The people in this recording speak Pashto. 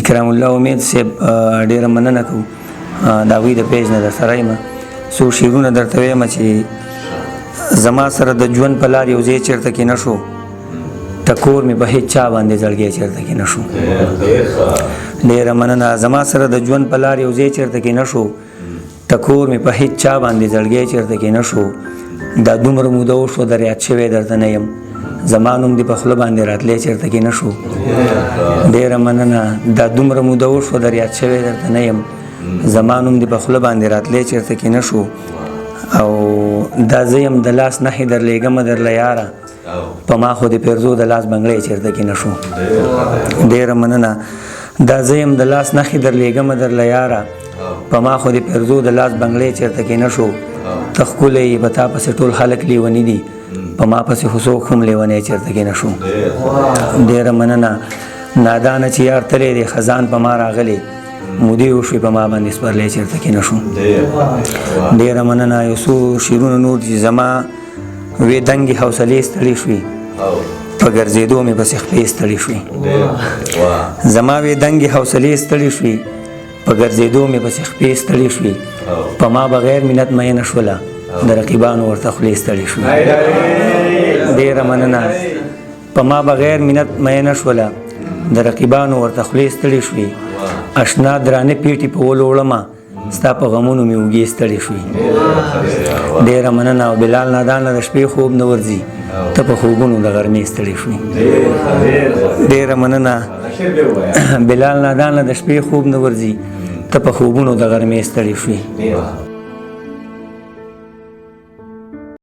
اکرام الله امید صاحب ډیره مننه کوو د هغوی د پیج نه در سره یم څو شعرونه درته وایم چې زما سره د ژوند په لار یو ځای چېرته کې نه شو ټکور مې په هېڅ چا باندې زړګی چېرته کې نه شو ډیره مننه زما سره د ژوند په لار یو ځای چېرته کې نه شو ټکور مې په هېڅ چا باندې زړګی چېرته کې نه شو دا دومره موده وشوه در یاد شوی درته نه یم زما نوم دې په خوله باندې راتلی چېرته کې نه شو ډیره مننه دا دومره موده وشوه در یاد شوی درته نه یم زما نوم دې په خوله باندې راتلی چېرته کې نه شو او دا زه یم د لاس نښې درلیږمه درله یاره په ما خو د پیرزو د لاس بنګړی چېرته کې نه شو ډیره مننه دا زه یم د لاس نښې درلیږمه درله یاره په ما خو د پیرزو د لاس بنګړی چېرته کې نه شو ته ښکلی یې په تا پسې ټول خلک لیوني دي په ما پسې خو څوک هم لیونی چېرته کې نه شو ډیره مننه نادانه چې یار تلی دی خزان په ما راغلی مودې وشوې په ما باندې سپرلی چېرته کې نه شو ډیره مننه یو څو شعرونه نور چې زما وې دنګې حوصلې ستړې شوې په ګرځېدو مې پسې خپې ستړې شوې زما وې دنګې حوصلې ستړې شوې په ګرځېدو مې پسې خپې ستړې شوې په ما بغیر مینت مینه شوله د رقیبانو ورته خولې ستړې شوې ډیره مننه په ما بغیر مینت مینه شوله د رقیبانو ورته خولې ستړې شوې اشنا درانه پیټې په ولوړمه ستا په غمونو مې اوږې ستړې شوې ډیره مننه او بلال نادانه د شپې خوب نه ورځي ته په خوبونو د غرمې ستړې شوې ډیره مننه بلال نادانه د شپې خوب نه ورځي ته په خوبونو د غرمې ستړې شوې